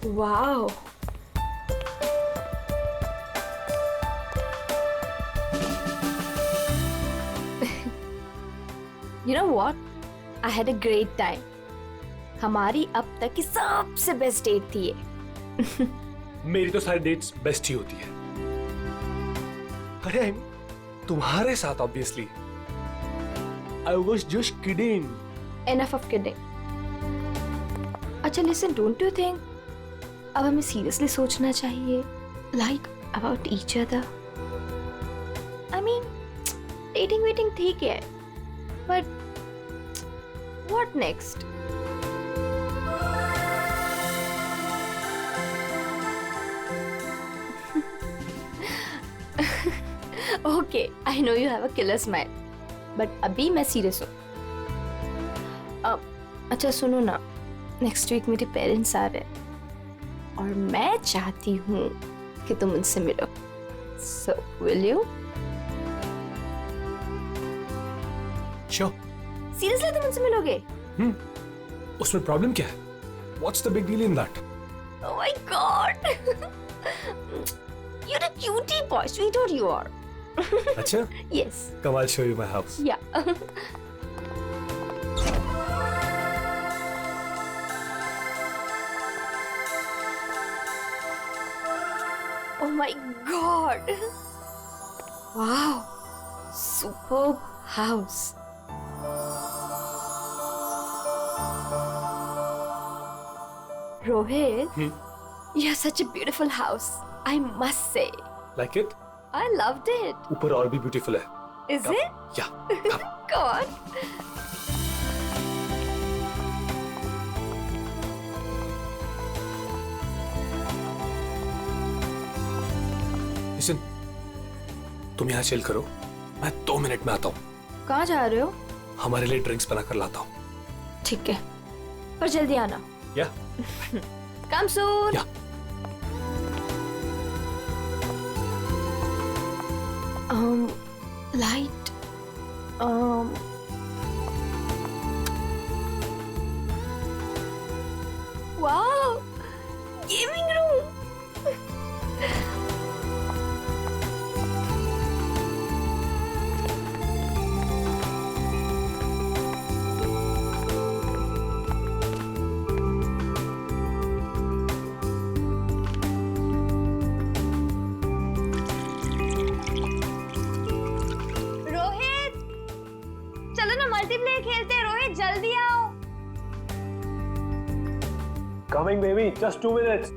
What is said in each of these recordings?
Wow. You know what? I had a great time. हमारी अब तक की सबसे बेस्ट डेट थी ये. मेरी तो सारी डेट्स बेस्ट ही होती है. अरे तुम्हारे साथ obviously. I was just kidding. Enough of kidding. अच्छा listen, don't you think अब हमें seriously सोचना चाहिए like about each other? I mean, dating waiting ठीक है, but what next? Okay, I know you have a killer smile, but अभी मैं serious हूँ. अच्छा सुनो ना, नेक्स्ट वीक मेरे पेरेंट्स आ रहे हैं और मैं चाहती हूँ कि तुम उनसे मिलो. So will you? Sure. Seriously तुम उनसे मिलोगे? उसमें प्रॉब्लम क्या है? What's the big deal in that? Oh my God! You're a cutie boy, sweetheart you are. अच्छा? Yes. Come, I'll show you my house. Yeah. Oh my God! Wow! Superb house. Rohit, you have such a beautiful house. I must say. Like it? I loved it. ऊपर और भी beautiful है. Is it? Yeah. Come. Go on. Listen, तुम यहाँ chill करो. मैं 2 minute में आता हूँ. कहाँ जा रहे हो? हमारे लिए ड्रिंक्स बनाकर लाता हूँ. ठीक है, पर जल्दी आना. Yeah. Come soon. Yeah. Light. Wow, gaming room. Rohit, चलो ना मल्टीप्लेयर खेलते हैं. रोहित जल्दी आओ. Coming, baby. Just 2 minutes.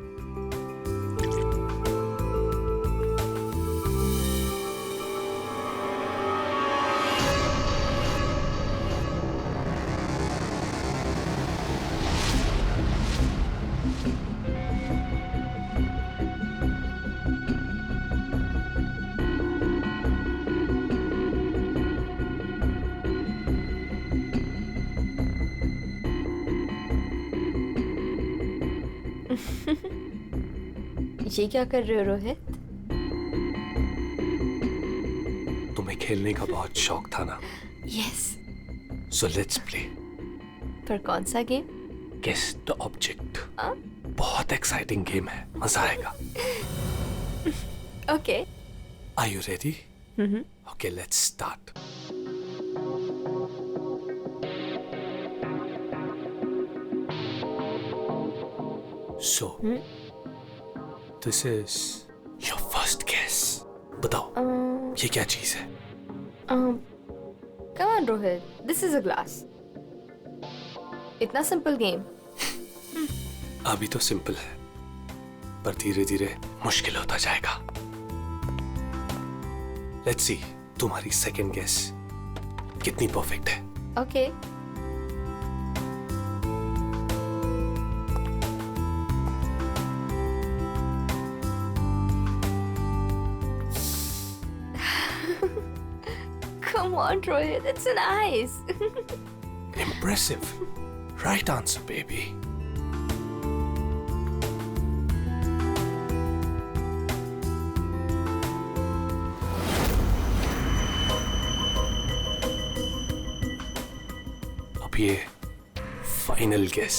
ये क्या कर रहे हो रोहित? तुम्हें खेलने का बहुत शौक था ना? यस. So let's play. पर कौन सा गेम? Guess the object. हाँ? बहुत एक्साइटिंग गेम है. मजा आएगा. Okay. Are you ready? Okay, let's start. So, this is your first guess. बताओ, ये क्या चीज है? Come on Rohit, this is a glass. इतना सिंपल गेम. अभी तो सिंपल है, पर धीरे धीरे मुश्किल होता जाएगा. Let's see, तुम्हारी सेकंड गेस कितनी परफेक्ट है. Okay. Come on, Rohit, it's nice. Impressive. Right answer, baby. अब ये फाइनल गेस.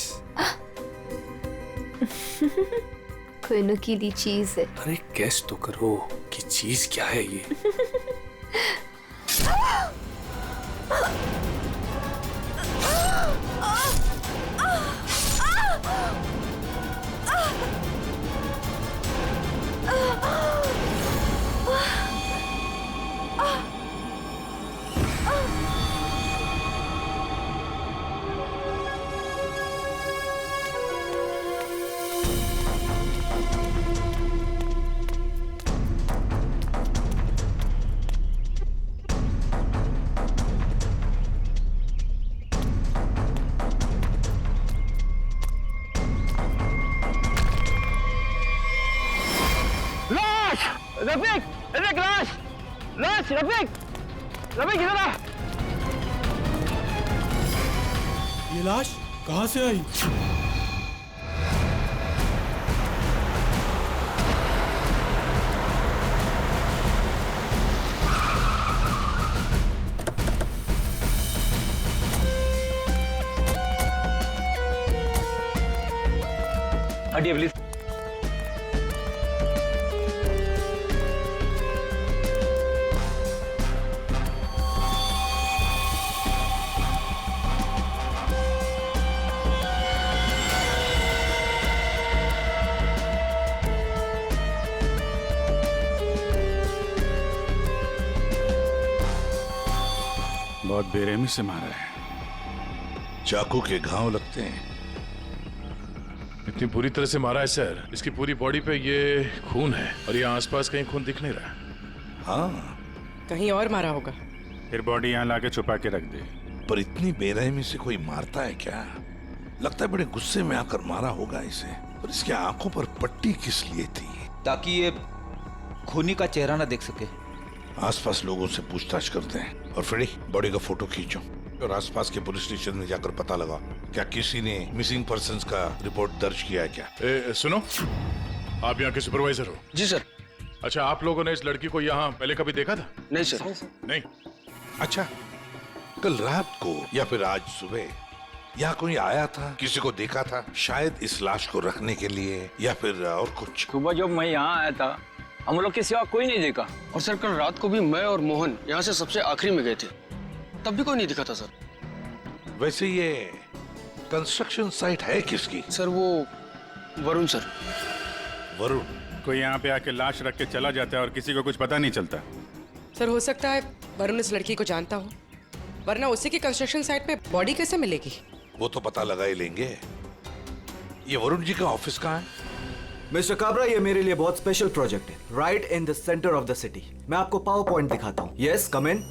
कोई नुकीली चीज है। अरे गेस तो करो कि चीज क्या है ये। रफीक, रफीक लाश, लाश रफीक, रफीक इधर आ। ये लाश कहाँ से आई? हटिए प्लीज। बहुत बेरहमी से मारा है। चाकू के घाव लगते हैं। इतनी बुरी तरह से मारा है सर, इसकी पूरी बॉडी पे ये खून है और ये आसपास कहीं खून दिख नहीं रहा। हाँ, कहीं और मारा होगा। फिर बॉडी यहाँ लाके छुपा के रख दे। पर इतनी बेरहमी से कोई मारता है क्या? लगता है बड़े गुस्से में आकर मारा होगा इसे। और इसकी आंखों पर पट्टी किस लिए थी? ताकि ये खूनी का चेहरा ना देख सके। आसपास लोगों से पूछताछ करते हैं। और फ्रेडी, बॉडी का फोटो खींचो और आसपास के पुलिस स्टेशन में जाकर पता लगा क्या किसी ने मिसिंग पर्संस का रिपोर्ट दर्ज किया है क्या? सुनो, आप यहाँ के सुपरवाइजर हो? जी सर। अच्छा, आप लोगों ने इस लड़की को यहाँ पहले कभी देखा था? नहीं सर। नहीं। अच्छा, कल रात को या फिर आज सुबह यहाँ कोई आया था? किसी को देखा था? शायद इस लाश को रखने के लिए या फिर और कुछ? सुबह जब मैं यहाँ आया था हम लोग के सिवा कोई नहीं देखा। और सर कल रात को भी मैं और मोहन यहाँ से सबसे आखिरी में गए थे, तब भी कोई नहीं दिखा था सर। वैसे ये कंस्ट्रक्शन साइट है किसकी? सर वो वरुण सर। वरुण? कोई यहाँ पे आके लाश रख के चला जाता है और किसी को कुछ पता नहीं चलता। सर हो सकता है वरुण इस लड़की को जानता हो, वरना उसी की कंस्ट्रक्शन साइट पे बॉडी कैसे मिलेगी? वो तो पता लगा ही लेंगे। ये वरुण जी का ऑफिस कहाँ है? मिस्टर काबरा, ये मेरे लिए बहुत स्पेशल प्रोजेक्ट है। Right in the centre of the city. मैं आपको पावर पॉइंट दिखाता हूँ। Yes, come in.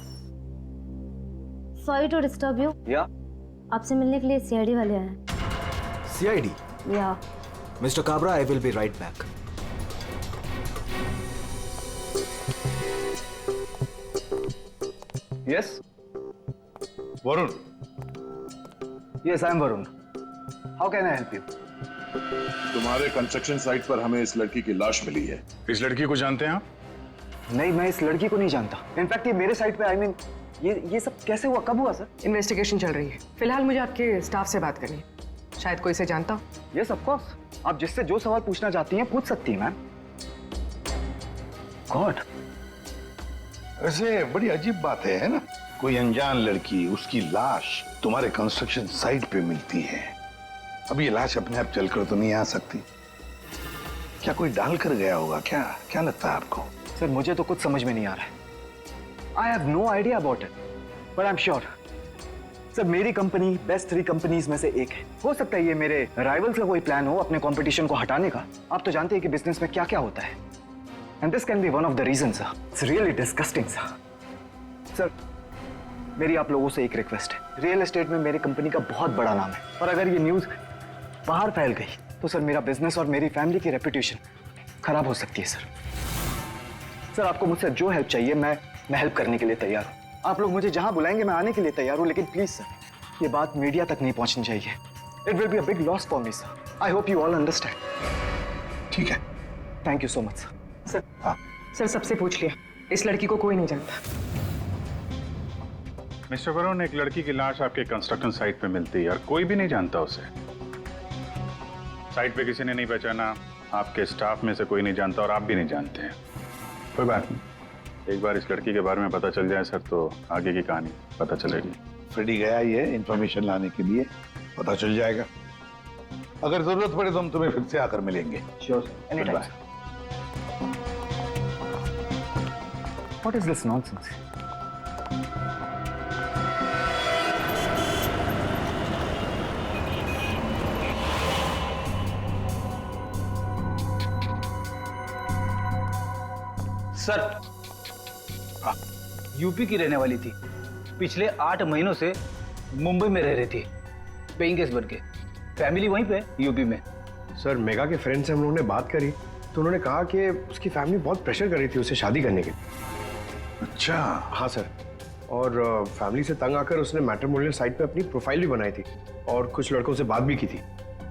Sorry to disturb you. या आपसे मिलने के लिए सीआईडी वाले आए हैं। सीआईडी? या mister Kabra, I will be right back. Yes Varun? Yes I am Varun. How can I help you? तुम्हारे कंस्ट्रक्शन साइट पर हमें इस लड़की की लाश मिली है। इस लड़की को जानते हैं आप? नहीं, मैं इस लड़की को नहीं जानता। इनफैक्ट ये मेरे साइट पे आई मीन ये सब कैसे हुआ, कब हुआ सर? इन्वेस्टिगेशन चल रही है। फिलहाल मुझे आपके स्टाफ से बात करनी है। शायद कोई इसे जानता हो। यस ऑफ कोर्स, आप जिससे जो सवाल पूछना चाहती हैं पूछ सकती हैं मैम। गॉड, वैसे बड़ी अजीब बात है ना? कोई अनजान लड़की, उसकी लाश तुम्हारे कंस्ट्रक्शन साइट पे मिलती है। अब ये लाश अपने आप चलकर तो नहीं आ सकती। क्या कोई डाल कर गया होगा क्या? क्या लगता है आपको? सर मुझे तो कुछ समझ में नहीं आ रहा है। I have no idea about it, but I am sure sir मेरी कंपनी बेस्ट 3 कंपनीज में से एक है। हो सकता है ये मेरे राइवल्स का कोई प्लान हो अपने कंपटीशन को हटाने का। आप तो जानते हैं कि बिजनेस में क्या क्या होता है। And this can be one of the reason sir. It's really disgusting sir. Sir मेरी आप लोगों से एक रिक्वेस्ट है। रियल एस्टेट में मेरी कंपनी का बहुत बड़ा नाम है, और अगर ये न्यूज बाहर फैल गई तो सर मेरा बिजनेस और मेरी फैमिली की रेपुटेशन खराब हो सकती है सर। आपको मुझसे जो हेल्प चाहिए मैं हेल्प करने के लिए तैयार हूँ। आप लोग मुझे जहां बुलाएंगे मैं आने के लिए तैयार हूँ, लेकिन प्लीज सर ये बात मीडिया तक नहीं पहुंचनी चाहिए। It will be a big loss for me sir. I hope you all understand. ठीक है, thank you so much sir. Sir सबसे पूछ लिया, इस लड़की को कोई नहीं जानता। मिस्टर वरुण, एक लड़की की लाश आपके कंस्ट्रक्शन साइट पे मिलती है और कोई भी नहीं जानता उसे। साइट पे किसी ने नहीं पहचाना, आपके स्टाफ में से कोई नहीं जानता और आप भी नहीं जानते हैं। कोई बात नहीं, एक बार इस लड़की के बारे में पता चल जाए सर तो आगे की कहानी पता चलेगी। फ्रेडी गया ही है इंफॉर्मेशन लाने के लिए, पता चल जाएगा। अगर जरूरत पड़े तो हम तुम्हें फिर से आकर मिलेंगे। Sure, any time. What is this nonsense? Sir, UP की रहने वाली थी, पिछले 8 महीनों से मुंबई में रह रही थी, पेइंग गेस्ट बन के। फैमिली वहीं पे यूपी में। सर, मेगा के फ्रेंड से हम लोगों ने बात करी तो उन्होंने कहा कि उसकी फैमिली बहुत प्रेशर कर रही थी उसे शादी करने के लिए। अच्छा। हाँ सर, और फैमिली से तंग आकर उसने मैट्रिमोनियल साइट पे अपनी प्रोफाइल भी बनाई थी और कुछ लड़कों से बात भी की थी।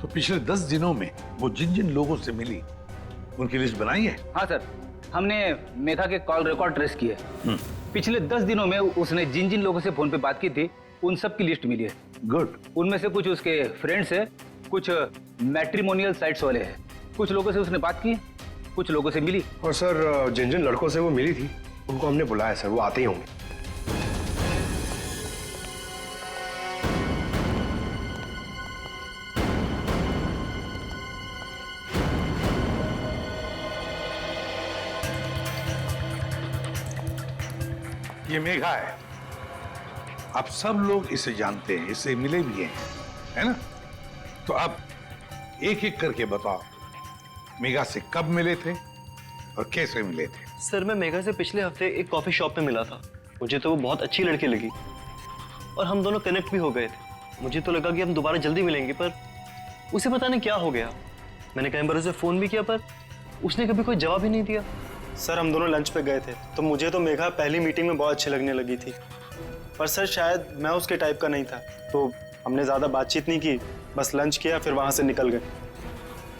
तो पिछले 10 दिनों में वो जिन जिन लोगों से मिली उनकी लिस्ट बनाई है? हाँ सर, हमने मेघा के कॉल रिकॉर्ड ट्रेस किए। पिछले 10 दिनों में उसने जिन जिन लोगों से फोन पे बात की थी उन सब की लिस्ट मिली है। गुड। उनमें से कुछ उसके फ्रेंड्स है, कुछ मैट्रिमोनियल साइट्स वाले हैं। कुछ लोगों से उसने बात की, कुछ लोगों से मिली। और सर, जिन जिन लड़कों से वो मिली थी उनको हमने बुलाया सर, वो आते ही होंगे। ये मेघा है, आप सब लोग इसे जानते हैं, इससे मिले भी हैं, है ना? तो अब एक एक करके बताओ, मेघा से कब मिले थे और कैसे मिले थे? सर, मैं मेघा से पिछले हफ्ते एक कॉफी शॉप में मिला था। मुझे तो वो बहुत अच्छी लड़की लगी और हम दोनों कनेक्ट भी हो गए थे। मुझे तो लगा कि हम दोबारा जल्दी मिलेंगे, पर उसे पता नहीं क्या हो गया। मैंने कई बार उसे फोन भी किया पर उसने कभी कोई जवाब ही नहीं दिया। सर, हम दोनों लंच पे गए थे तो मुझे तो मेघा पहली मीटिंग में बहुत अच्छी लगने लगी थी, पर सर शायद मैं उसके टाइप का नहीं था, तो हमने ज़्यादा बातचीत नहीं की, बस लंच किया फिर वहाँ से निकल गए।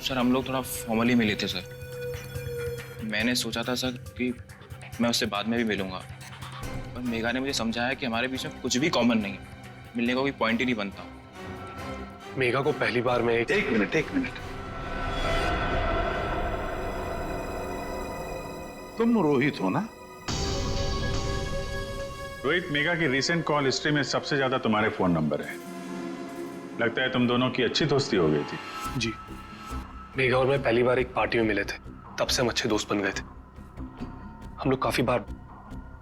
सर, हम लोग थोड़ा फॉर्मली मिले थे सर। मैंने सोचा था सर कि मैं उससे बाद में भी मिलूंगा, पर मेघा ने मुझे समझाया कि हमारे बीच में कुछ भी कॉमन नहीं है, मिलने का कोई पॉइंट ही नहीं बनता। मेघा को पहली बार में एक मिनट। तुम रोहित हो ना? रोहित, मेघा की रिसेंट कॉल हिस्ट्री में सबसे ज्यादा तुम्हारे फोन नंबर है। लगता है तुम दोनों की अच्छी दोस्ती हो गई थी। जी, मेघा और मैं पहली बार एक पार्टी में मिले थे, तब से हम अच्छे दोस्त बन गए थे। हम लोग काफी बार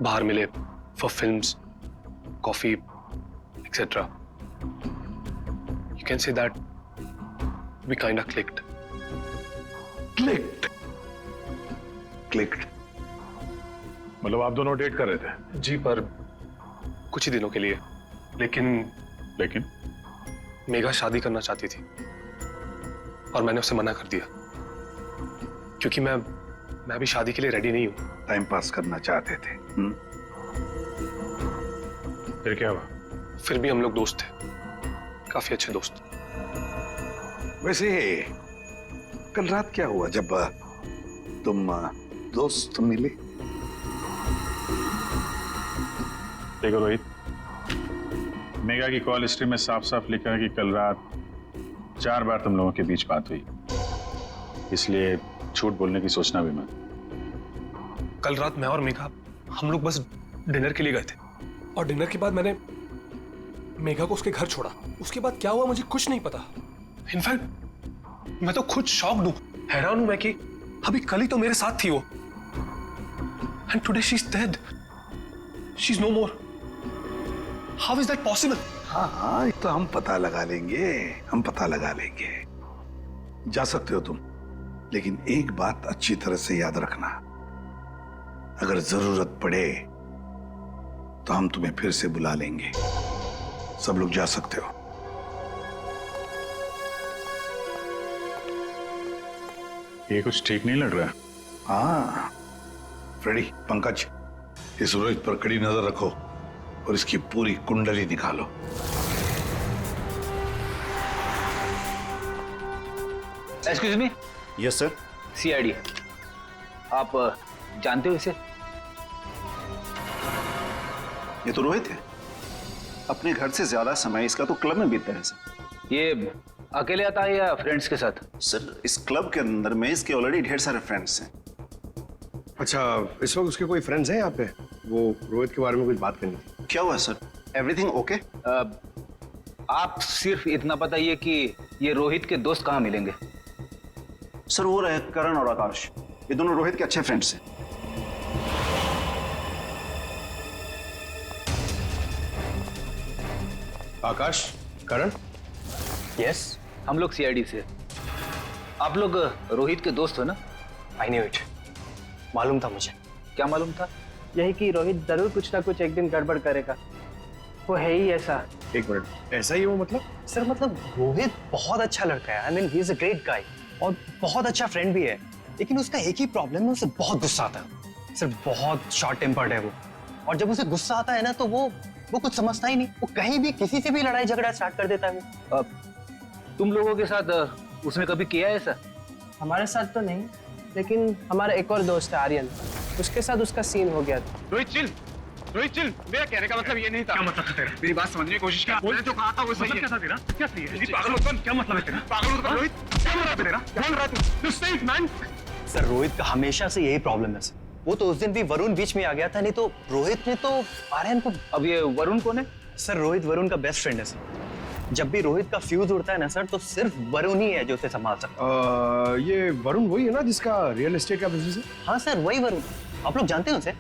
बाहर मिले for films, coffee etcetera. You can say that we kind of clicked. मतलब आप दोनों डेट कर रहे थे? जी, पर कुछ ही दिनों के लिए। लेकिन मेघा शादी करना चाहती थी और मैंने उसे मना कर दिया, क्योंकि मैं भी शादी के लिए रेडी नहीं हूं। टाइम पास करना चाहते थे। फिर क्या हुआ? फिर भी हम लोग दोस्त थे, काफी अच्छे दोस्त। वैसे कल रात क्या हुआ जब तुम दोस्त मिले? देखो रोहित, मेघा की कॉल हिस्ट्री में साफ साफ लिखा है कि कल रात 4 बार तुम लोगों के बीच बात हुई, इसलिए झूठ बोलने की सोचना भी मत। कल रात मैं और मेघा हम लोग बस डिनर के लिए गए थे, और डिनर के बाद मैंने मेघा को उसके घर छोड़ा। उसके बाद क्या हुआ मुझे कुछ नहीं पता। इनफैक्ट मैं तो खुद शॉक्ड हूं, हैरान हूं मैं कि अभी कल ही तो मेरे साथ थी वो, and today she is dead, she is no more. How is that possible? हाँ, तो हम पता लगा लेंगे। जा सकते हो तुम, लेकिन एक बात अच्छी तरह से याद रखना, अगर जरूरत पड़े तो हम तुम्हें फिर से बुला लेंगे। सब लोग जा सकते हो। ये कुछ ठीक नहीं लग रहा। हाँ, फ्रेडी, पंकज, इस रोहित पर कड़ी नजर रखो और इसकी पूरी कुंडली निकालो। Excuse me. Yes sir. CID, आप जानते हो इसे? ये तो रोहित है, अपने घर से ज्यादा समय इसका तो क्लब में बीतता है सर। ये अकेले आता है या फ्रेंड्स के साथ? सर इस क्लब के अंदर में इसके ऑलरेडी ढेर सारे फ्रेंड्स हैं। अच्छा, इस वक्त उसके कोई फ्रेंड्स हैं यहाँ पे? वो रोहित के बारे में कुछ बात करनी थी। क्या हुआ सर? Everything okay? आप सिर्फ इतना बताइए कि ये रोहित के दोस्त कहाँ मिलेंगे? सर वो रहे करण और आकाश, ये दोनों रोहित के अच्छे फ्रेंड्स हैं। आकाश, करण? यस, हम लोग सीआईडी से। आप लोग रोहित के दोस्त हो ना? आई न्यू इट, मालूम था मुझे। क्या मालूम था? यही कि रोहित जरूर कुछ ना कुछ एक दिन गड़बड़ करेगा, वो है ही ऐसा। एक मिनट, ऐसा ही वो मतलब? सर मतलब रोहित बहुत अच्छा लड़का है, I mean he is a great guy और बहुत अच्छा फ्रेंड भी है, लेकिन उसका एक ही प्रॉब्लम है, उसे बहुत गुस्सा आता है। सर बहुत शॉर्ट टेम्पर्ड है वो, और जब उसे गुस्सा आता है ना तो वो कुछ समझता ही नहीं, वो कहीं भी किसी से भी लड़ाई झगड़ा स्टार्ट कर देता है। तुम लोगों के साथ उसने कभी किया है ऐसा? हमारे साथ तो नहीं, लेकिन हमारा एक और दोस्त है आर्यन, उसके साथ उसका सीन हो गया था। रोहित चिल, मेरा कहने का मतलब ये नहीं था। क्या मतलब था तेरा? मेरी बात समझने की कोशिश कर। मैंने जो कहा था वो सही है। क्या था तेरा? क्या सही है? पागल मत बन, क्या मतलब है तेरा? पागल मत बन रोहित, क्या बोल रहा है तेरा? बोल रहा तू स्टे मैन। सर रोहित का हमेशा से यही प्रॉब्लम है सर, वो तो उस दिन भी वरुण बीच में आ गया था, नहीं तो रोहित ने तो आर्यन को। अब ये वरुण कौन है? सर रोहित वरुण का बेस्ट फ्रेंड है सर, जब भी रोहित का फ्यूज उड़ता है ना सर तो सिर्फ वरुण ही है जो उसे संभाल सकता है। ये वरुण वही है ना जिसका रियल एस्टेट का बिजनेस है? हाँ सर वही वरुण, आप लोग जानते हैं उसे?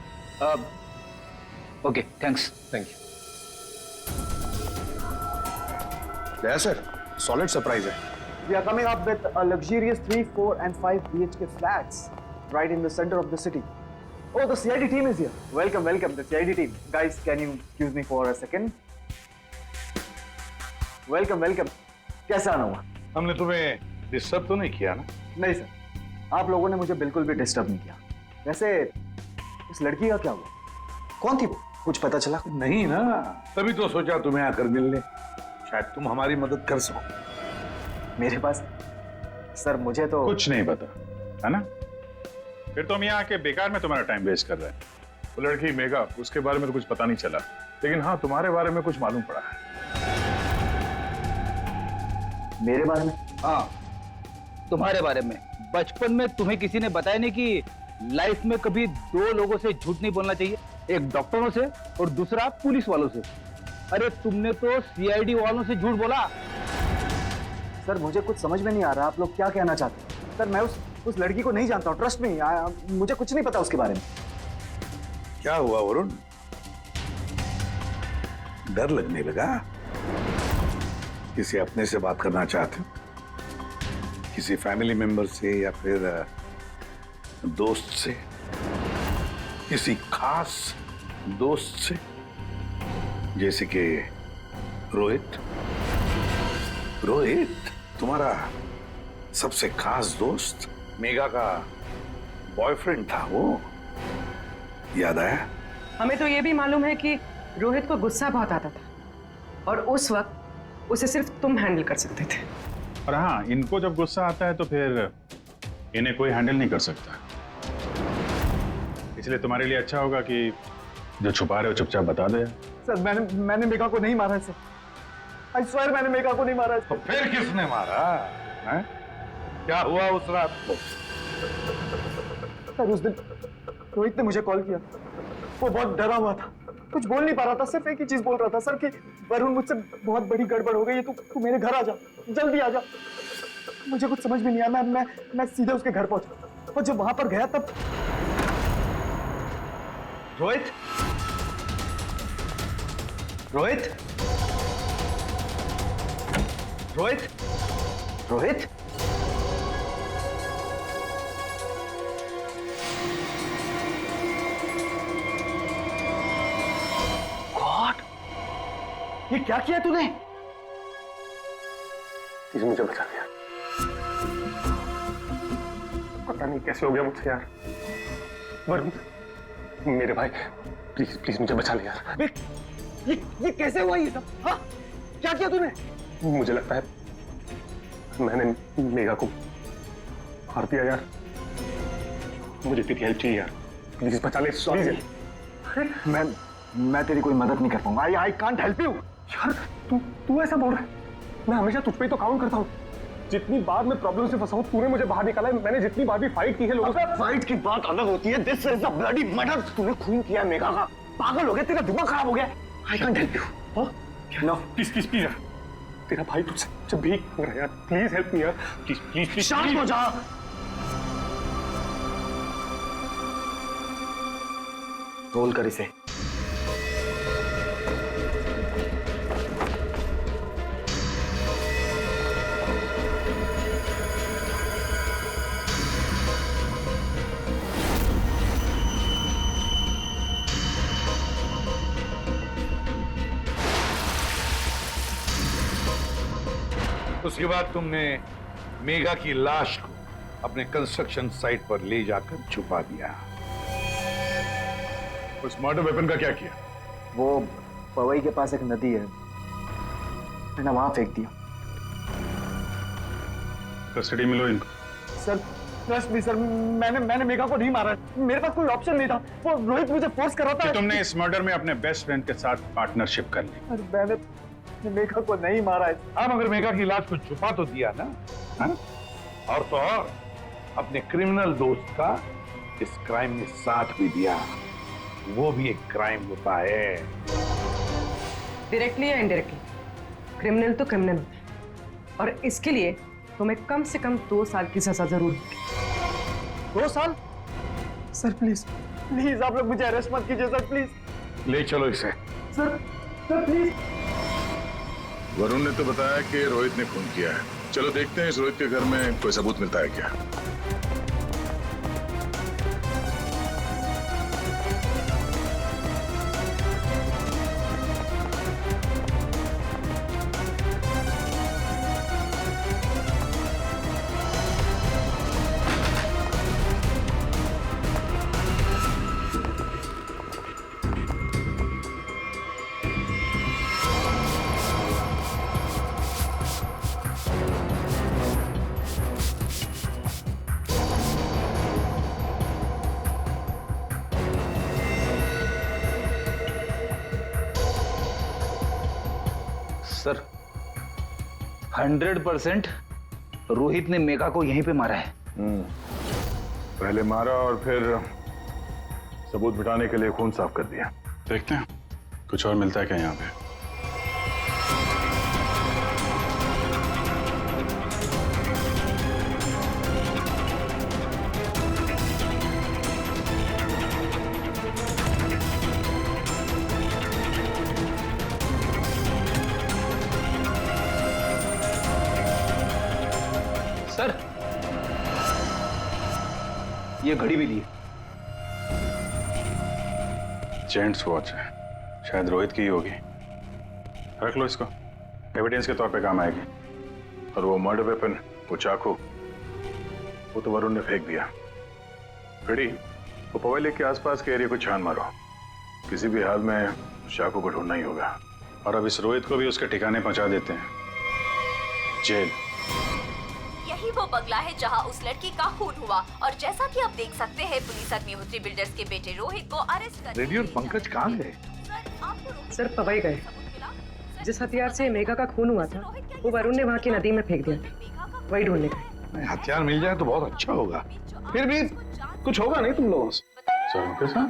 Okay thanks. Thank you. Yes sir, solid surprise है। We are coming up with a luxurious 3, 4 and 5 BHK flats right in the center of the city. Oh, the CID team is here. Welcome, welcome, the CID team. Guys, can you excuse me for a second? Welcome, welcome. कैसा आना हुआ? हमने तुम्हें disturb तो नहीं किया ना? नहीं सर, आप लोगों ने मुझे बिल्कुल भी डिस्टर्ब नहीं किया। वैसे इस लड़की का क्या हुआ? कौन थी वो? कुछ पता चला? नहीं ना, तभी तो सोचा तुम्हें आकर मिलने, शायद तुम हमारी मदद कर सको। मेरे पास सर मुझे तो कुछ नहीं पता है ना? फिर तुम यहाँ आके बेकार में तुम्हारा टाइम वेस्ट कर रहे हैं। वो लड़की मेघा, उसके बारे में तो कुछ पता नहीं चला, लेकिन हाँ तुम्हारे बारे में कुछ मालूम पड़ा है। मेरे बारे में? हाँ तुम्हारे बारे में। बचपन में तुम्हें किसी ने बताया नहीं कि लाइफ में कभी दो लोगों से झूठ नहीं बोलना चाहिए, एक डॉक्टरों से और दूसरा पुलिस वालों से। अरे तुमने तो सीआईडी वालों से झूठ बोला। सर मुझे कुछ समझ में नहीं आ रहा आप लोग क्या कहना चाहते हैं। सर मैं उस लड़की को नहीं जानता हूँ, ट्रस्ट में मुझे कुछ नहीं पता उसके बारे में। क्या हुआ वरुण, डर लगने लगा? किसी अपने से बात करना चाहते हो? किसी फैमिली मेंबर से या फिर दोस्त से? किसी खास दोस्त से जैसे कि रोहित? रोहित तुम्हारा सबसे खास दोस्त, मेघा का बॉयफ्रेंड था वो, याद आया? हमें तो ये भी मालूम है कि रोहित को गुस्सा बहुत आता था और उस वक्त उसे सिर्फ तुम हैंडल कर सकते थे। और हाँ, इनको जब गुस्सा आता है तो फिर इन्हें कोई हैंडल नहीं कर सकता, इसलिए तुम्हारे लिए अच्छा होगा कि जो छुपा रहे हो चुपचाप बता दे। सर मैंने मेघा को नहीं मारा है सर, आई स्वेयर मैंने मेघा को नहीं मारा है। तो फिर किसने मारा है? क्या हुआ उस रात को? सर उस दिन रोहित ने मुझे कॉल किया, वो बहुत डरा हुआ था, कुछ बोल नहीं पा रहा था, सिर्फ एक ही चीज बोल रहा था सर कि वरुण मुझसे बहुत बड़ी गड़बड़ हो गई है, तू मेरे घर आ जा, जल्दी आ जा। मुझे कुछ समझ में नहीं आया, मैं सीधे उसके घर पहुंचा और जब वहां पर गया तब रोहित, रोहित, रोहित, रोहित, गॉड, ये क्या किया तूने? प्लीज मुझे बचा दिया, पता नहीं कैसे हो गया मुझसे यार। वरुण मेरे भाई, प्लीज प्लीज मुझे बचा ले यार। ये कैसे हुआ ये सब? हाँ क्या किया तूने? मुझे लगता है मैंने मेघा को मार दिया यार, मुझे तेरी हेल्प चाहिए यार, प्लीज बचा ले। सॉरी मैं तेरी कोई मदद नहीं कर पाऊंगा। I can't help you. यार तू ऐसा बोल रहा है? मैं हमेशा तुझ पे ही तो काउंट करता हूँ। जितनी बार मैं प्रॉब्लम से फंसा हूं तूने मुझे बाहर निकाला है। मैंने जितनी बार भी फाइट की है लोगों से। फाइट की बात अलग होती है। This is a bloody murder. तूने खून किया है मेघा का। पागल हो गया, तेरा दिमाग खराब हो गया। I can't help you. No please please please यार, तेरा भाई तुझसे भीख मांग रहा है यार, प्लीज हेल्प मी यार, प्लीज प्लीज प्लीज। शांत हो जा। रोल कर इसे। उसके बाद तुमने मेघा की लाश को अपने कंस्ट्रक्शन साइट पर ले जाकर छुपा दिया। उस मर्डर वेपन का क्या किया? वो पवई के पास एक नदी है, मैंने वहां फेंक दिया। कस्टडी में लो इनको। सर ट्रस्ट मी सर, मैंने मेघा को नहीं मारा। मेरे पास कोई ऑप्शन नहीं था। वो रोहित मुझे फोर्स कर रहा था। तुमने इस मर्डर में अपने बेस्ट फ्रेंड के साथ पार्टनरशिप कर ली। अरे मैंने मेघा को नहीं मारा है। अब अगर मेघा की लाश को छुपा तो दिया ना, हा? और तो और अपने क्रिमिनल दोस्त का इस क्राइम में साथ भी दिया। वो भी एक क्राइम होता है। डायरेक्टली या इनडायरेक्टली क्रिमिनल तो क्रिमिनल होता है, और इसके लिए तुम्हें कम से कम 2 साल की सजा जरूर होगी। 2 साल? सर प्लीज प्लीज आप लोग मुझे अरेस्ट मत कीजिए सर, प्लीज। ले चलो इसे। Sir please. वरुण ने तो बताया कि रोहित ने खून किया है। चलो देखते हैं इस रोहित के घर में कोई सबूत मिलता है क्या। सर 100% रोहित ने मेघा को यहीं पे मारा है। पहले मारा और फिर सबूत मिटाने के लिए खून साफ कर दिया। देखते हैं कुछ और मिलता है क्या यहाँ पे। सर ये घड़ी भी ली है। जेंट्स वॉच है, शायद रोहित की ही होगी। रख लो इसको, एविडेंस के तौर पे काम आएगी। और वो मर्डर वेपन, वो चाकू, वो तो वरुण ने फेंक दिया। घड़ी, वो पवई लेक के आसपास के एरिया को छान मारो। किसी भी हाल में उस चाकू को ढूंढना ही होगा। और अब इस रोहित को भी उसके ठिकाने पहुंचा देते हैं, जेल। यही वो बंगला है जहां उस लड़की का खून हुआ, और जैसा कि आप देख सकते हैं पुलिस अग्निहोत्री बिल्डर्स के बेटे रोहित को अरेस्ट कर। रेडी और पंकज कहाँ गए? सर पवई गए। जिस हथियार से मेघा का खून हुआ था वो वरुण ने वहाँ की नदी में फेंक दिया था, वही ढूंढने गए। हथियार मिल जाए तो बहुत अच्छा होगा। फिर भी कुछ होगा नहीं तुम लोगों से। सारुण के साथ?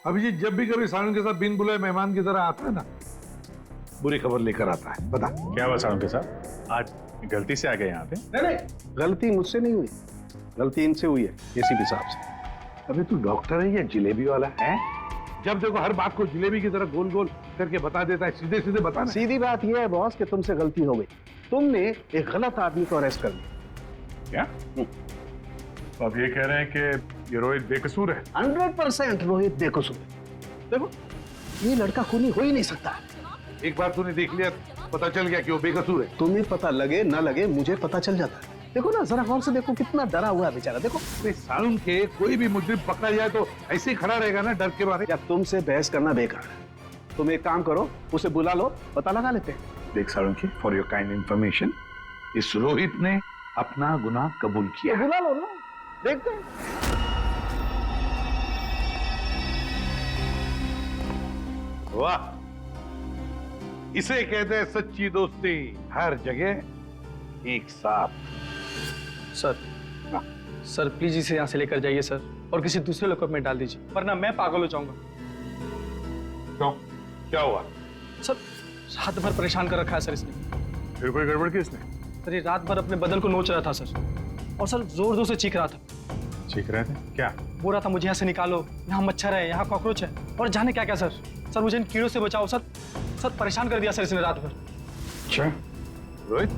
अभिजीत जब भी कभी सारुण के साथ बिन बुलाए मेहमान की तरह आता है ना, बुरी खबर लेकर आता है। बता क्या हुआ सारुण के साथ? आज गलती से आ गए यहाँ पे? नहीं, गलती मुझसे नहीं हुई, गलती इनसे हुई है एसीपी साहब से। अबे तू डॉक्टर है या जिलेबी वाला है? जब देखो हर बात को जिलेबी की तरह गोल गोल करके बता देता है। सीधे सीधे बता। सीधी बात यह है बॉस कि तुमसे गलती हो गई। तुमने एक गलत आदमी को अरेस्ट कर लिया। क्या? तो आप ये कह रहे हैं कि ये रोहित बेकसूर है? 100% रोहित बेकसूर है। देखो ये लड़का खूनी हो ही नहीं सकता। एक बार तूने देख लिया, पता चल गया कि वो बेकसूर है। तुम्हें पता लगे ना लगे मुझे पता चल जाता है। देखो ना जरा गौर से देखो, कितना डरा हुआ है बेचारा। देखो सारुण के कोई भी मुजरिम पकड़ा जाए तो ऐसे ही खड़ा रहेगा ना डर के मारे। या तुमसे बहस करना बेकार है। तुम एक काम करो, उसे बुला लो, पता लगा लेते हैं। देख सारुण की, फॉर योर काइंड इंफॉर्मेशन, इस रोहित ने अपना गुनाह कबूल किया। बुला लो ना, देखते हैं। वाह, इसे कहते हैं सच्ची दोस्ती। हर जगह एक साथ। सर सर प्लीज इसे यहाँ से लेकर जाइए सर, और किसी दूसरे लॉकअप में डाल दीजिए, वरना मैं पागल हो जाऊंगा। क्यों, क्या हुआ? सर रात भर परेशान कर रखा है सर इसने। फिर कोई गड़बड़ की इसने? सर ये रात भर अपने बदन को नोच रहा था सर, और सर जोर जोर से चीख रहा था। चीख रहे थे क्या? बोल रहा था मुझे यहाँ से निकालो, यहाँ मच्छर है, यहाँ कॉकरोच है, और जाने क्या क्या सर। सर मुझे इन कीड़ों से बचाओ सर। सर परेशान कर दिया सर इसने रात भर। अच्छा रोहित,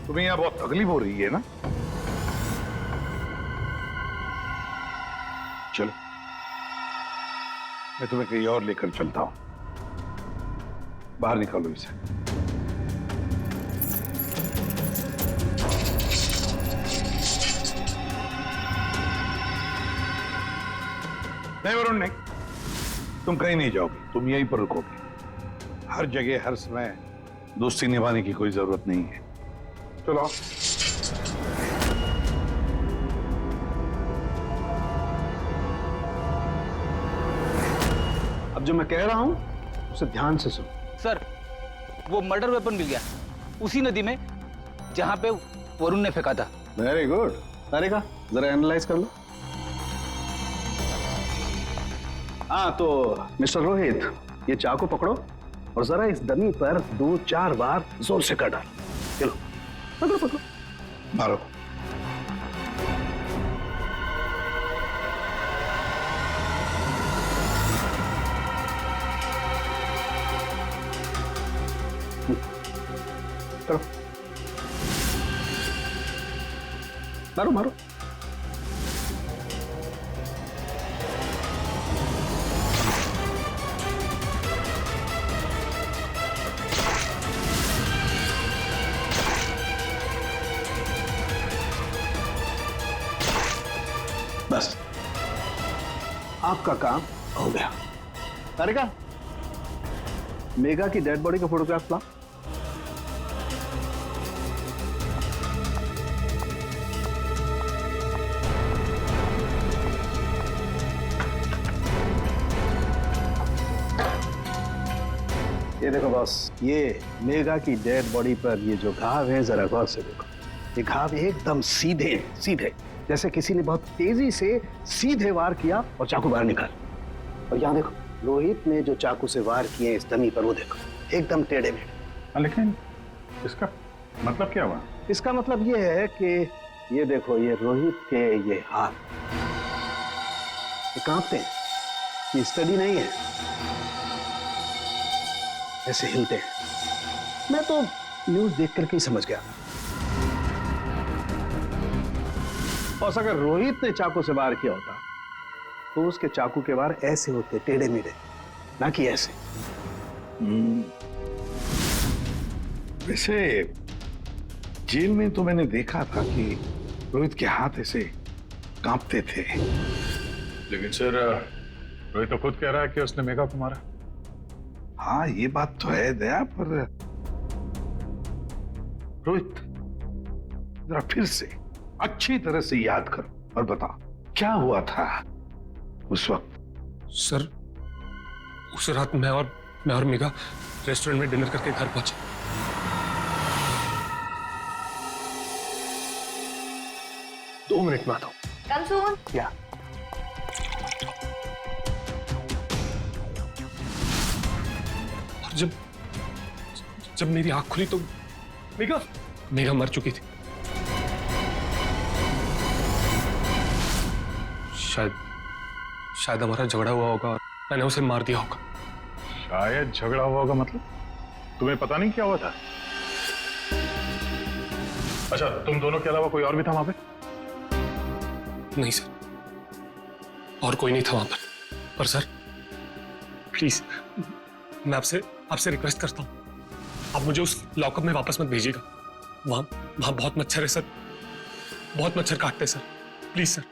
तुम्हें यहाँ बहुत तकलीफ हो रही है ना? चलो मैं तुम्हें कहीं और लेकर चलता हूं। बाहर निकालो इसे। नहीं वरुण नहीं, तुम कहीं नहीं जाओगे, तुम यहीं पर रुकोगे। हर जगह हर समय दोस्ती निभाने की कोई जरूरत नहीं है। चलो अब जो मैं कह रहा हूं उसे ध्यान से सुनो। सर वो मर्डर वेपन मिल गया उसी नदी में जहां पे वरुण ने फेंका था। Very good. अरे का जरा एनालाइज कर लो। हाँ तो मिस्टर रोहित, ये चाकू पकड़ो और जरा इस डमी पर 2-4 बार जोर से कर डालो। चलो पकड़ो पकड़ो, मारो। करो, मारो मारो। बस आपका काम हो गया। तारिका, मेघा की डेड बॉडी का फोटोग्राफ ला। ये देखो बॉस, ये मेघा की डेड बॉडी पर ये जो घाव है जरा गौर से देखो। ये घाव एकदम सीधे सीधे, जैसे किसी ने बहुत तेजी से सीधे वार किया और चाकू बाहर निकाल। और यहाँ देखो, रोहित ने जो चाकू से वार किए इस डमी पर, वो देखो एकदम टेढ़े मेढ़े। लेकिन इसका मतलब क्या हुआ? इसका मतलब ये है कि ये देखो, ये रोहित के ये हाथ ये कांपते हैं, ये स्टडी नहीं है, ऐसे हिलते हैं। मैं तो न्यूज देख करके ही समझ गया। और अगर रोहित ने चाकू से वार किया होता तो उसके चाकू के वार ऐसे होते, टेढ़े मेढ़े, ना कि ऐसे। वैसे जेल में तो मैंने देखा था कि रोहित के हाथ ऐसे कांपते थे। लेकिन सर रोहित तो खुद कह रहा है कि उसने मेघा को मारा। हाँ ये बात तो है दया, पर रोहित जरा फिर से अच्छी तरह से याद करो और बताओ क्या हुआ था उस वक्त। सर उस रात मैं और मेघा रेस्टोरेंट में डिनर करके घर पहुंचे। दो मिनट में आता हूं। कम सून। क्या? और जब मेरी आंख खुली तो मेघा मर चुकी थी। शायद हमारा झगड़ा हुआ होगा और मैंने उसे मार दिया होगा। शायद झगड़ा हुआ होगा मतलब? तुम्हें पता नहीं क्या हुआ था? अच्छा, तुम दोनों के अलावा कोई और भी था वहां पे? नहीं सर, और कोई नहीं था वहां पर सर प्लीज मैं आपसे रिक्वेस्ट करता हूं, आप मुझे उस लॉकअप में वापस मत भेजिएगा। वहां बहुत मच्छर है सर, बहुत मच्छर काटते हैं सर, प्लीज सर।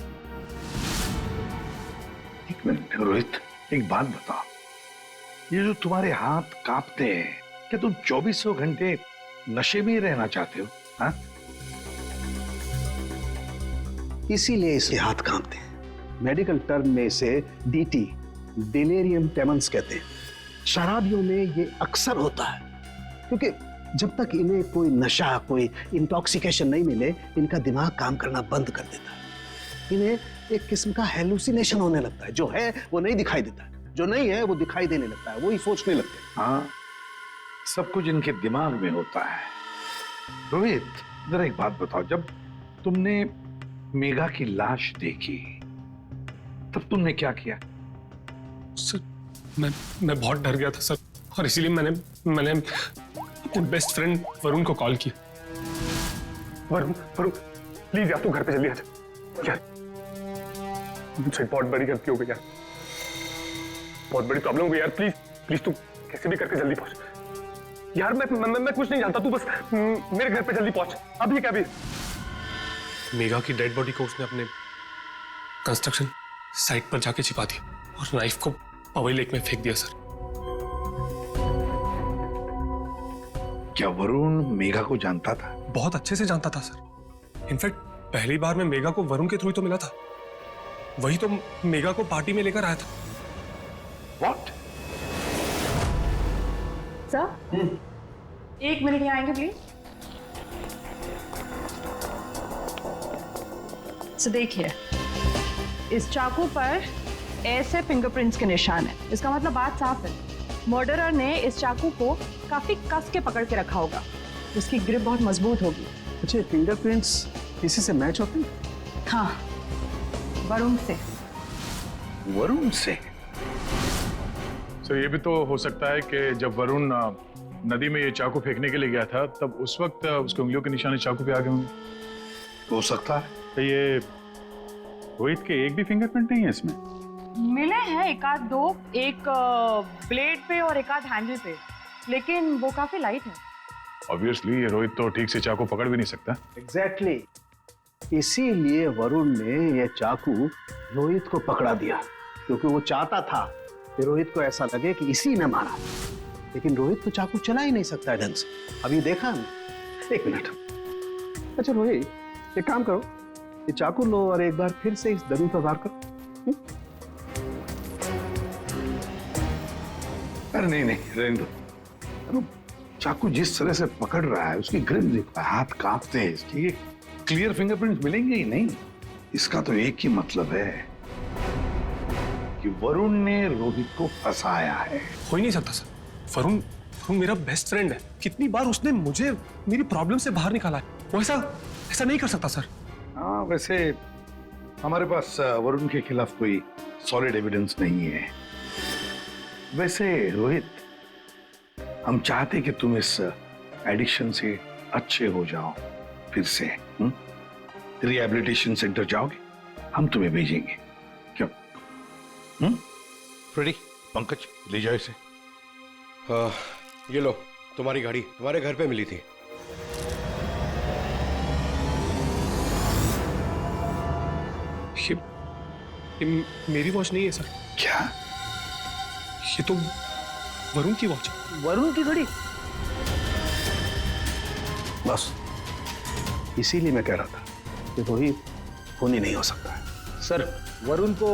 एक मिनट रोहित, एक बात बताओ, ये जो तुम्हारे हाथ कांपते हैं, क्या तुम 2400 घंटे नशे में ही रहना चाहते हो? हाँ? इसीलिए इसके हाथ कांपते हैं। मेडिकल टर्म में इसे डीटी, डिलेरियम ट्रेमेंस कहते हैं। शराबियों में ये अक्सर होता है, क्योंकि जब तक इन्हें कोई नशा, कोई इंटॉक्सिकेशन नहीं मिले, इनका दिमाग काम करना बंद कर देता है। इन्हें एक किस्म का हेलुसिनेशन होने लगता है। जो है वो नहीं दिखाई देता है, जो नहीं है वो दिखाई देने लगता है, वही सोचने लगते हैं। हाँ, सब कुछ इनके दिमाग में होता है। रोहित, जरा एक बात बताओ, जब तुमने मेघा की लाश देखी तब तुमने क्या किया? सर मैं बहुत डर गया था सर, और इसीलिए मैंने अपने बेस्ट फ्रेंड वरुण को कॉल किया। वरुण प्लीज यार, तू घर पे जल्दी आ जा यार, मुझसे बहुत बड़ी गलती हो गई यार, बहुत बड़ी प्रॉब्लम हो गई यार। प्लीज तू कैसे भी करके जल्दी पहुंच यार। मैं कुछ नहीं जानता, तू बस मेरे घर पे जल्दी पहुंच। अभी क्या भी मेघा की डेड बॉडी को उसने अपने कंस्ट्रक्शन साइट पर जाके छिपा दिया और नाइफ को पवई लेक में फेंक दिया सर। क्या वरुण मेघा को जानता था? बहुत अच्छे से जानता था सर। इनफैक्ट पहली बार मैं मेघा को वरुण के थ्रू तो मिला था, वही तो मेघा को पार्टी में लेकर आया था। What? सर, 1 मिनट यहाँ आएंगे प्लीज। तो देखिए, इस चाकू पर ऐसे फिंगरप्रिंट्स के निशान है। इसका मतलब बात साफ है, मर्डरर ने इस चाकू को काफी कस के पकड़ के रखा होगा। उसकी ग्रिप बहुत मजबूत होगी। अच्छा, फिंगरप्रिंट्स किसी से मैच होते हैं? हाँ, वरुण से। वरुण से? सर, ये भी तो हो सकता है कि जब वरुण नदी में ये चाकू फेंकने के लिए गया था, तब उस वक्त उसकी उंगलियों के निशान चाकू पे आ गए होंगे। हो सकता है। तो ये रोहित के एक भी फिंगरप्रिंट नहीं है इसमें? मिले हैं एक आध दो, एक ब्लेड पे और एक आध हैंडल पे, लेकिन वो काफी लाइट है। ऑब्वियसली ये रोहित तो ठीक से चाकू पकड़ भी नहीं सकता। एग्जैक्टली, इसीलिए वरुण ने यह चाकू रोहित को पकड़ा दिया, क्योंकि वो चाहता था कि रोहित को ऐसा लगे कि इसी ने मारा। लेकिन रोहित तो चाकू चला ही नहीं सकता ढंग से। अभी देखा हमने। 1 मिनट। अच्छा रोहित, एक काम करो, ये चाकू लो और एक बार फिर से इस डमी पर वार करो। अरे नहीं, रहने दो। चाकू जिस तरह से पकड़ रहा है, उसकी ग्रिप देखो, हाथ कांपते हैं इसकी। क्लियर फिंगरप्रिंट मिलेंगे ही नहीं। इसका तो एक ही मतलब है कि वरुण ने रोहित को फंसाया है। हो ही नहीं सकता सर, वरुण मेरा बेस्ट फ्रेंड है। कितनी बार उसने मुझे मेरी प्रॉब्लम से बाहर निकाला है, वो ऐसा नहीं कर सकता सर। हाँ, वैसे हमारे पास वरुण के खिलाफ कोई सॉलिड एविडेंस नहीं है। वैसे रोहित, हम चाहते कि तुम इस एडिक्शन से अच्छे हो जाओ, फिर से रिहैबिलिटेशन सेंटर जाओगे, हम तुम्हें भेजेंगे। क्यों? फ्रेडी, पंकज, ले जाओ इसे। ये लो, तुम्हारी गाड़ी तुम्हारे घर पे मिली थी। ये मेरी वॉच नहीं है सर। क्या? ये तो वरुण की वॉच है। वरुण की घड़ी? बस इसीलिए मैं कह रहा था कि रोहित खूनी नहीं हो सकता है। सर, वरुण को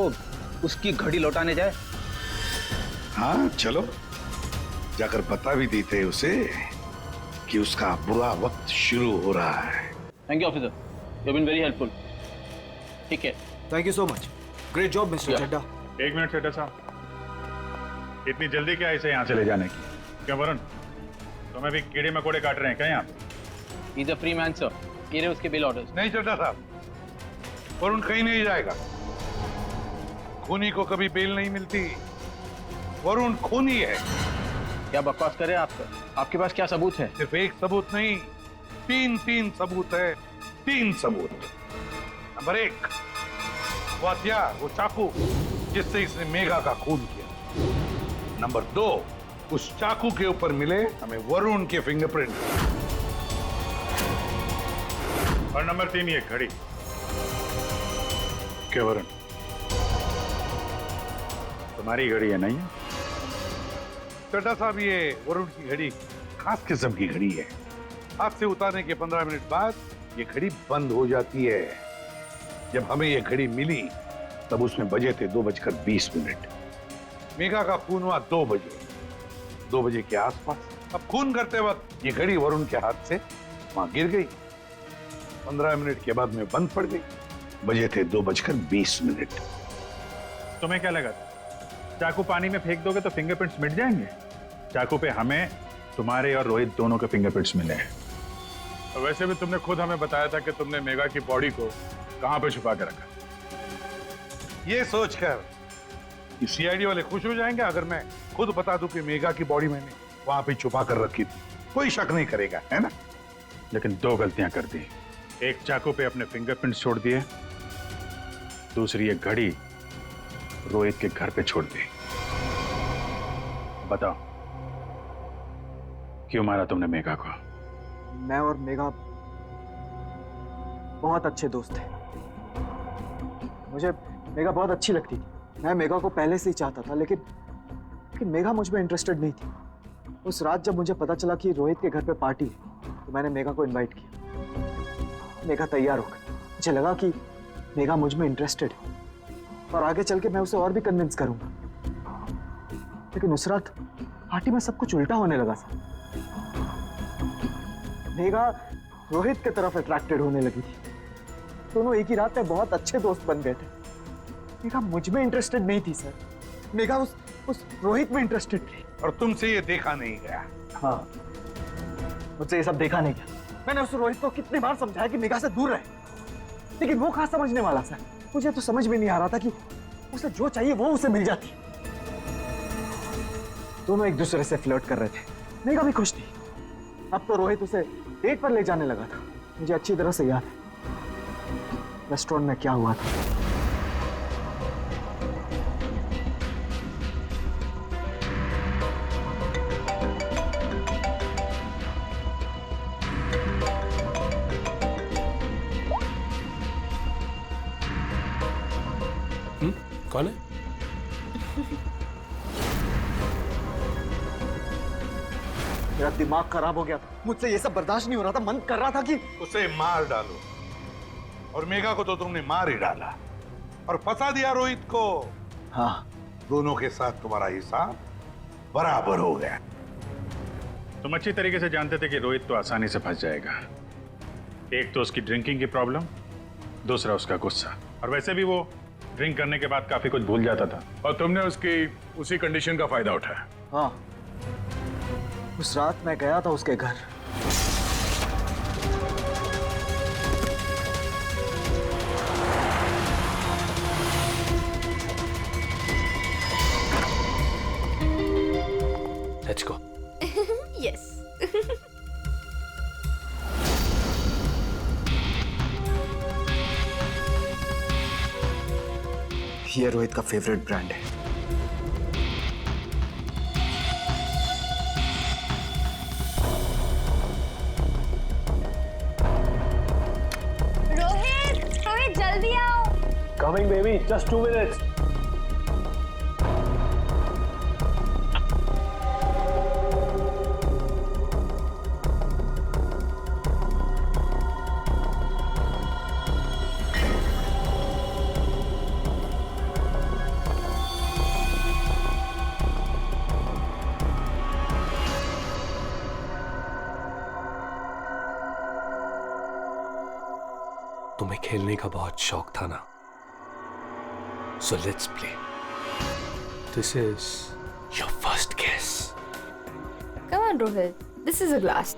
उसकी घड़ी लौटाने जाए? हाँ चलो, जाकर बता भी देते उसे कि उसका बुरा वक्त शुरू हो रहा है। Thank you officer, you been very helpful. ठीक है, thank you so much. Great job mister Chadha. 1 minute Chadha sahab, इतनी जल्दी क्या इसे यहाँ से ले जाने की? क्यों वरुण, तुम्हें भी कीड़े मकोड़े काट रहे हैं क्या यहाँ? He's a free man, sir. ये रहे उसके बिल ऑर्डर्स। नहीं चड्ढा साहब, वरुण कहीं नहीं जाएगा। खूनी को कभी बेल नहीं मिलती। वरुण खूनी है। क्या बकवास कर रहे हैं आप सर? आपके पास क्या सबूत है? सिर्फ एक सबूत नहीं, तीन सबूत है। 3 सबूत। नंबर 1, वो हथियार, वो चाकू जिससे इसने मेघा का खून किया। नंबर 2, उस चाकू के ऊपर मिले हमें वरुण के फिंगरप्रिंट। और नंबर 3, ये घड़ी। क्या वरुण, तुम्हारी घड़ी है नहीं? चड्ढा साहब, ये वरुण की घड़ी खास किस्म की घड़ी है। हाथ से उतारने के 15 मिनट बाद ये घड़ी बंद हो जाती है। जब हमें ये घड़ी मिली तब उसमें बजे थे 2:20। मेघा का खून हुआ 2 बजे। 2 बजे के आसपास अब खून करते वक्त ये घड़ी वरुण के हाथ से वहां गिर गई। 15 मिनट के बाद में बंद पड़ गई। बजे थे 2:20। तुम्हें क्या लगा चाकू पानी में फेंक दोगे तो फिंगरप्रिंट्स मिट जाएंगे? चाकू पे हमें, तुम्हारे और रोहित दोनों के फिंगरप्रिंट्स मिले हैं। और वैसे भी तुमने खुद हमें बताया था कि तुमने मेघा की बॉडी को कहां पे छुपा के रखा। ये सोचकर सीआईडी वाले खुश हो जाएंगे अगर मैं खुद बता दूं कि मेघा की बॉडी मैंने वहां पे छुपा कर रखी थी। कोई शक नहीं करेगा, है ना? लेकिन 2 गलतियां कर दी। एक चाकू पे अपने फिंगरप्रिंट्स छोड़ दिए, दूसरी एक घड़ी रोहित के घर पे छोड़ दी। बताओ क्यों मारा तुमने मेघा को? मैं और मेघा बहुत अच्छे दोस्त थे। मुझे मेघा बहुत अच्छी लगती थी। मैं मेघा को पहले से ही चाहता था, लेकिन मेघा मुझ में इंटरेस्टेड नहीं थी। उस रात जब मुझे पता चला कि रोहित के घर पे पार्टी है, तो मैंने मेघा को इनवाइट किया। मेघा तैयार हो गई। मुझे लगा कि मेघा मुझ में इंटरेस्टेड है और आगे चल के मैं उसे और भी कन्विंस करूंगा। लेकिन उस रात पार्टी में सब कुछ उल्टा होने लगा था। मेघा रोहित की तरफ अट्रैक्टेड होने लगी थी। दोनों एक ही रात में बहुत अच्छे दोस्त बन गए थे। मेघा मुझ में इंटरेस्टेड नहीं थी सर। मेघा उस रोहित में इंटरेस्टेड थी। और तुमसे ये देखा नहीं गया? हाँ, मुझसे ये सब देखा नहीं गया। मैंने उस रोहित को कितनी बार समझाया कि मेघा से दूर रहे, लेकिन वो कहाँ समझने वाला सर। मुझे तो समझ में नहीं आ रहा था कि उसे जो चाहिए वो उसे मिल जाती। दोनों एक दूसरे से फ्लर्ट कर रहे थे। मेघा भी खुश थी। अब तो रोहित उसे डेट पर ले जाने लगा था। मुझे अच्छी तरह से याद है रेस्टोरेंट में क्या हुआ था। कौन है? मेरा दिमाग खराब हो गया था। मुझसे ये सब बर्दाश्त नहीं हो रहा था। मन कर रहा था कि उसे मार डालो। और मेघा को तो तुमने मार ही डाला और फंसा दिया रोहित को। हाँ, दोनों के साथ तुम्हारा हिसाब बराबर हो गया। तुम अच्छी तरीके से जानते थे कि रोहित तो आसानी से फंस जाएगा। एक तो उसकी ड्रिंकिंग की प्रॉब्लम, दूसरा उसका गुस्सा। और वैसे भी वो ड्रिंक करने के बाद काफी कुछ भूल जाता था। और तुमने उसकी उसी कंडीशन का फायदा उठाया। हाँ, उस रात मैं गया था उसके घर। Let's go. Yes. ये रोहित का फेवरेट ब्रांड है। रोहित जल्दी आओ। Coming baby, just 2 minutes. तुम्हें खेलने का बहुत शौक था ना, so let's play. This is your first kiss. Come on, Rohit. This is a glass.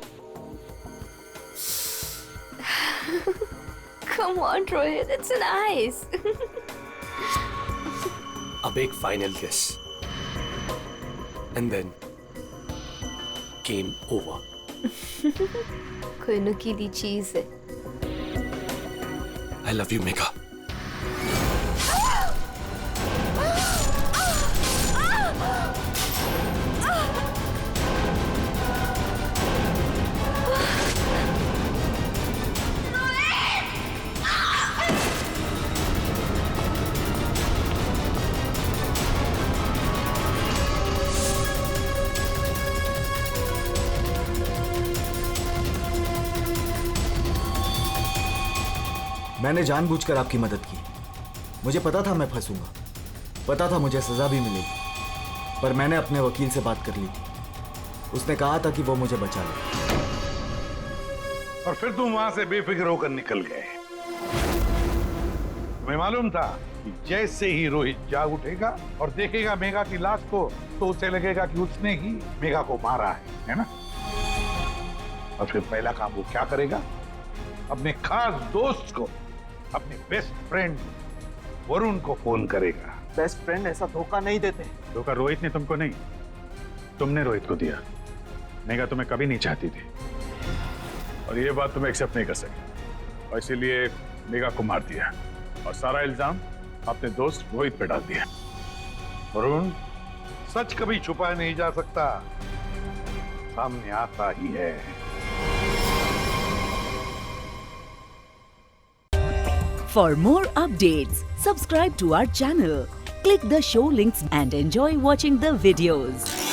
Come on, Rohit. It's nice. अब एक फाइनल किस and then game over. कोई नुकीली चीज है। I love you, Megha. मैंने जानबूझकर आपकी मदद की। मुझे पता था मैं फंसूंगा, पता था मुझे सजा भी मिलेगी, पर मैंने अपने वकील से बात कर ली थी। उसने कहा था कि वो मुझे बचा ले। और फिर तुम वहां से बेफिक्र होकर निकल गए। तुम्हें मालूम था कि जैसे ही रोहित जाग उठेगा और देखेगा मेघा की लाश को तो उसे लगेगा कि उसने ही मेघा को मारा है ना? और फिर पहला काम वो क्या करेगा? अपने खास दोस्त को, अपने बेस्ट फ्रेंड वरुण को फोन करेगा। बेस्ट फ्रेंड ऐसा धोखा नहीं देते। धोखा रोहित ने तुमको नहीं, तुमने रोहित को दिया। मेघा तुम्हें कभी नहीं चाहती थी और ये बात तुम एक्सेप्ट नहीं कर सके और इसीलिए मेघा को मार दिया और सारा इल्जाम अपने दोस्त रोहित पे डाल दिया। वरुण, सच कभी छुपाया नहीं जा सकता, सामने आता ही है। For more updates, subscribe to our channel, click the show links and enjoy watching the videos.